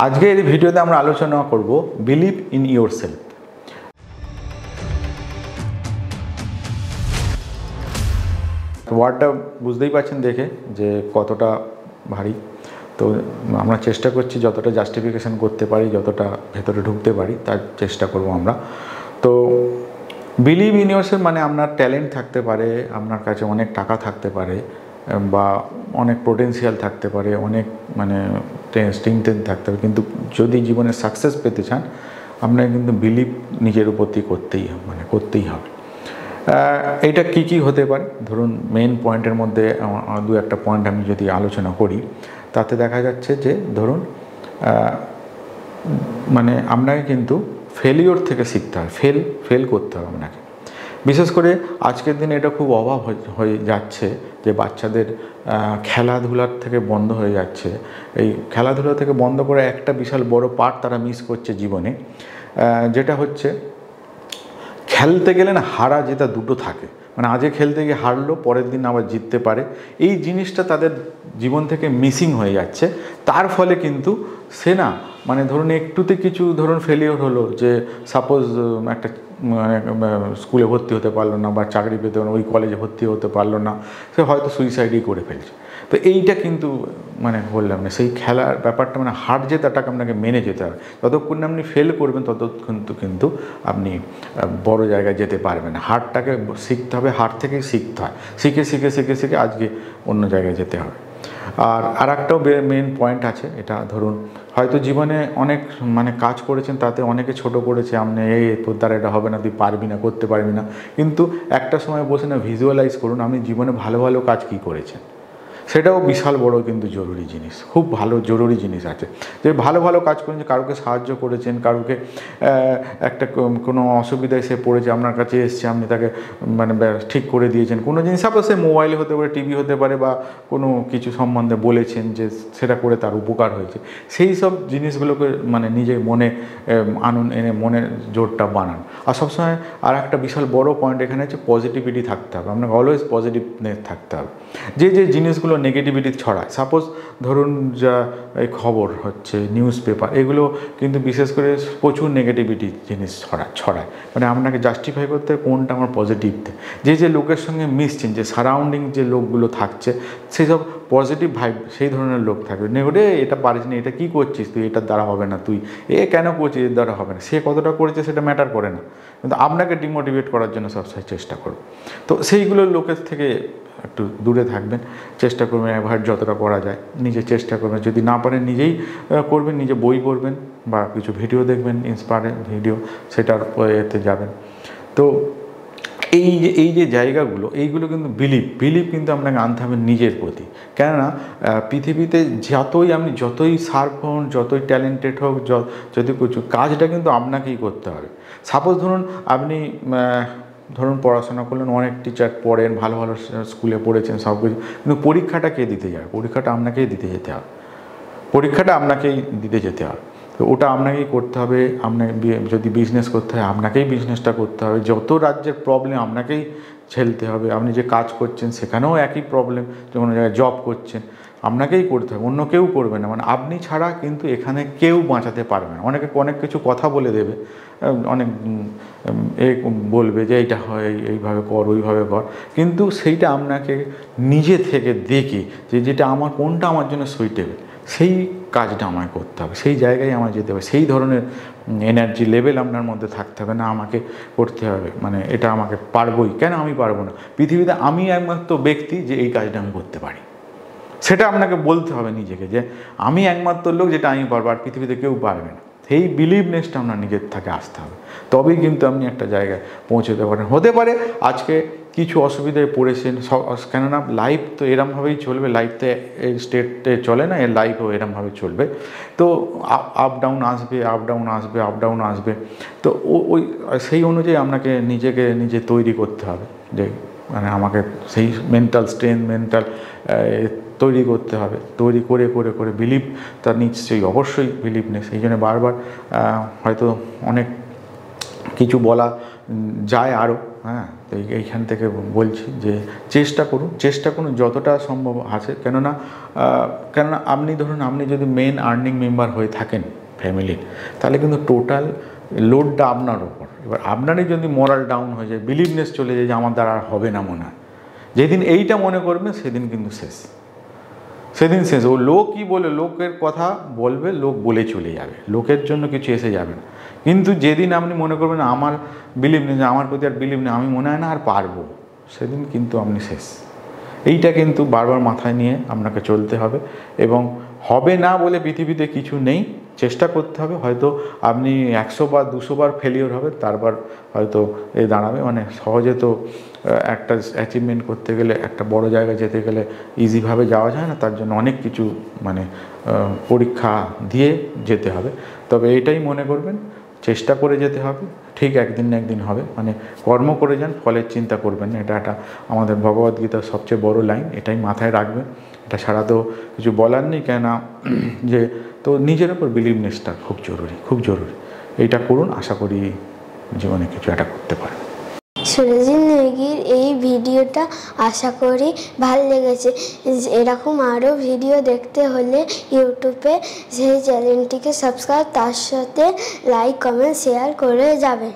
আজকে এই ভিডিওতে আমরা আলোচনা করব বিলিভ ইন ইয়োরসেলফ। ওয়ার্ডটা বুঝতেই পারছেন দেখে যে কতটা ভারী। তো আমরা চেষ্টা করছি যতটা জাস্টিফিকেশন করতে পারি, যতটা ভেতরে ঢুকতে পারি তার চেষ্টা করব আমরা। তো বিলিভ ইন ইয়োরসেলফ মানে আপনার ট্যালেন্ট থাকতে পারে, আপনার কাছে অনেক টাকা থাকতে পারে, বা অনেক পোটেন্সিয়াল থাকতে পারে, অনেক স্ট্রেংথ থাকতে পারে, কিন্তু যদি জীবনে সাকসেস পেতে চান আপনাকে কিন্তু বিলিভ নিজের উপর করতেই হবে। এইটা কি হতে পারে, ধরুন মেন পয়েন্টের মধ্যে দু একটা পয়েন্ট আমি যদি আলোচনা করি, তাতে দেখা যাচ্ছে যে ধরুন আপনাকে কিন্তু ফেলিওর থেকে শিখতে হয়, ফেল করতে হবে আপনাকে। বিশেষ করে আজকের দিনে এটা খুব অভাব হয়ে যাচ্ছে যে বাচ্চাদের খেলাধুলার থেকে বন্ধ হয়ে যাচ্ছে। এই খেলাধুলা থেকে বন্ধ করে একটা বিশাল বড় পার্ট তারা মিস করছে জীবনে, যেটা হচ্ছে খেলতে গেলে না হারা জেতা দুটো থাকে। আজকে খেলতে গিয়ে হারলো, পরের দিন আবার জিততে পারে, এই জিনিসটা তাদের জীবন থেকে মিসিং হয়ে যাচ্ছে। তার ফলে কিন্তু সে না ধরুন একটুতে কিছু ধরুন ফেলিওর হলো, যে সাপোজ একটা স্কুলে ভর্তি হতে পারলো না, বা চাকরি পেতে ওই কলেজে ভর্তি হতে পারলো না, সে হয়তো সুইসাইডই করে ফেলছে। তো এইটা কিন্তু বললাম না, সেই খেলার ব্যাপারটা হার জেতাটাকে আপনাকে মেনে যেতে হবে। যতক্ষণ না আপনি ফেল করবেন ততক্ষণ কিন্তু আপনি বড় জায়গায় যেতে পারবেন। হারটাকে শিখতে হবে, হার থেকেই শিখতে হয়, শিখে আজকে অন্য জায়গায় যেতে হবে। আর একটাও মেন পয়েন্ট আছে, এটা ধরুন হয়তো জীবনে অনেক কাজ করেছেন, তাতে অনেকে ছোট করেছে, আপনি তোর দ্বারা এটা হবে না, তুই পারবি না, করতে পারবি না। কিন্তু একটা সময় বসে না ভিজুয়ালাইজ করুন আপনি জীবনে ভালো ভালো কাজ কি করেছেন, সেটাও বিশাল বড় কিন্তু জরুরি জিনিস, খুব ভালো জরুরি জিনিস আছে। যে ভালো ভালো কাজ করেছেন, কারোকে সাহায্য করেছেন, কারোকে একটা কোনো অসুবিধায় সে পড়েছে, আপনার কাছে এসছে, আপনি তাকে ঠিক করে দিয়েছেন কোনো জিনিস, সাপোজ সে মোবাইলে হতে পারে, টিভি হতে পারে, বা কোনো কিছু সম্বন্ধে বলেছেন যে সেটা করে তার উপকার হয়েছে। সেই সব জিনিসগুলোকে নিজের মনে আনুন, এনে মনে জোরটা বানান। আর সবসময় আর একটা বিশাল বড় পয়েন্ট এখানে হচ্ছে পজিটিভিটি থাকতে হবে, আপনাকে অলওয়েজ পজিটিভনেস থাকতে হবে। যে জিনিসগুলো নেগেটিভিটি ছড়ায়, সাপোজ ধরুন যা এই খবর হচ্ছে, নিউজ পেপার, এগুলো কিন্তু বিশেষ করে প্রচুর নেগেটিভিটি জিনিস ছড়ায়। আপনাকে জাস্টিফাই করতে হবে কোনটা আমার পজিটিভ। যে লোকের সঙ্গে মিশছেন, যে সারাউন্ডিং যে লোকগুলো থাকছে, সেই সব পজিটিভ ভাইব সেই ধরনের লোক থাকবে। নেগেটিভ এটা পারিস না, এটা কী করছিস তুই, এটার দ্বারা হবে না, তুই কেন করছিস, এর দ্বারা হবে না, সে কতটা করেছে সেটা ম্যাটার করে না, কিন্তু আপনাকে ডিমোটিভেট করার জন্য সবসময় চেষ্টা করব। তো সেইগুলো লোকের থেকে একটু দূরে থাকবেন, চেষ্টা করবেন অ্যাভয়েড যতটা করা যায়, নিজে চেষ্টা করবেন। যদি না পারেন নিজেই করবেন, নিজে বই পড়বেন বা কিছু ভিডিও দেখবেন, ইন্সপায়ারিং ভিডিও, সেটার এতে যাবেন। তো এই যে জায়গাগুলো, এইগুলো কিন্তু বিলিভ কিন্তু আপনাকে আনতে হবে নিজের প্রতি। কেননা পৃথিবীতে যতই শার্প হন, যতই ট্যালেন্টেড হোক, যদি কিছু কাজটা কিন্তু আপনাকেই করতে হবে। সাপোজ আপনি ধরুন পড়াশোনা করলেন, অনেক টিচার পড়েন, ভালো ভালো স্কুলে পড়েছেন সব কিছু, কিন্তু পরীক্ষাটা কে দিতে যাবে? পরীক্ষাটা আপনাকেই দিতে যেতে হবে, তো ওটা আপনাকেই করতে হবে। আপনাকে যদি বিজনেস করতে হয় আপনাকেই বিজনেসটা করতে হবে, যত রাজ্যের প্রবলেম আপনাকেই ঝেলতে হবে। আপনি যে কাজ করছেন সেখানেও একই প্রবলেম, যে কোনো জায়গায় জব করছেন আপনাকেই করতে হবে, অন্য কেউ করবে না। আপনি ছাড়া কিন্তু এখানে কেউ বাঁচাতে পারবে না। অনেকে অনেক কিছু কথা বলে দেবে, অনেক বলবে যে এইটা হয়, এইভাবে কর, ওইভাবে কর, কিন্তু সেইটা আপনাকে নিজে থেকে দেখে যেটা কোনটা আমার জন্য সুইটেবল, সেই কাজটা আমায় করতে হবে, সেই জায়গায় আমায় যেতে হবে, সেই ধরনের এনার্জি লেভেল আপনার মধ্যে থাকতে হবে। না আমাকে করতে হবে, এটা আমাকে পারবোই, কেন আমি পারবো না? পৃথিবীতে আমি একমাত্র ব্যক্তি যে এই কাজটা আমি করতে পারি, সেটা আপনাকে বলতে হবে নিজেকে, যে আমি একমাত্র লোক যেটা আমি পারবো, আর পৃথিবীতে কেউ পারবে না। সেই বিলিভনেসটা আপনার নিজের থেকে আসতে হবে, তবেই কিন্তু আপনি একটা জায়গায় পৌঁছতে পারেন। হতে পারে আজকে কিছু অসুবিধায় পড়েছেন, কেননা লাইফ তো এরমভাবেই চলবে, লাইফ তো এই স্টেটে চলে না, এর লাইফও এরমভাবে চলবে। তো আপ ডাউন আসবে। তো সেই অনুযায়ী আপনাকে নিজে তৈরি করতে হবে, যে আমাকে সেই মেন্টাল স্ট্রেংথ, তৈরি করতে হবে। তৈরি করে বিলিভ, তার নিশ্চয়ই অবশ্যই বিলিভনেস। এই জন্য বারবার হয়তো অনেক কিছু বলা যায় আরও, হ্যাঁ, তো এইখান থেকে বলছি যে চেষ্টা করুন যতটা সম্ভব আছে। কেননা আপনি ধরুন, আপনি যদি মেন আর্নিং মেম্বার হয়ে থাকেন ফ্যামিলির, তাহলে কিন্তু টোটাল লোডটা আপনার ওপর। এবার আপনারই যদি মোরাল ডাউন হয়ে যায়, বিলিভনেস চলে যায় যে আমার দ্বারা আর হবে না মনে হয়, যেদিন এইটা মনে করবে সেদিন কিন্তু শেষ, সেদিন শেষ। ও লোক কী বলে, লোকের কথা বলবে, লোক বলে চলে যাবে, লোকের জন্য কিছু এসে যাবে না। কিন্তু যেদিন আপনি মনে করবেন আমার বিলিভ নেই, আমার প্রতি আর বিলিভ নেই, আমি মনে হয় না আর পারবো, সেদিন কিন্তু আপনি শেষ। এইটা কিন্তু বারবার মাথায় নিয়ে আপনাকে চলতে হবে। এবং হবে না বলে পৃথিবীতে কিছু নেই, চেষ্টা করতে হবে। হয়তো আপনি 100 বার 200 বার ফেলিওর হবে, তারপর হয়তো দাঁড়াবে। মানে সহজে তো একটা অ্যাচিভমেন্ট করতে গেলে, একটা বড় জায়গায় যেতে গেলে ইজিভাবে যাওয়া যায় না, তার জন্য অনেক কিছু মানে পরীক্ষা দিয়ে যেতে হবে। তবে এটাই মনে করবেন, চেষ্টা করে যেতে হবে, ঠিক একদিন না একদিন হবে। মানে কর্ম করে যান, ফলের চিন্তা করবেন না। এটা একটা আমাদের ভগবদ্গীতার সবচেয়ে বড় লাইন, এটাই মাথায় রাখবেন। এটা ছাড়া তো কিছু বলার নেই। কেন যে তো নিজের ওপর বিলিভনেসটা খুব জরুরি, খুব জরুরি। এইটা করুন, আশা করি জীবনে কিছু একটা করতে পারেন। সুরজিৎ নেগির এই ভিডিওটা আশা করি ভালো লেগেছে। এরকম আরও ভিডিও দেখতে হলে ইউটিউবে সেই চ্যানেলটিকে সাবস্ক্রাইব, তার সাথে লাইক, কমেন্ট, শেয়ার করে যাবে।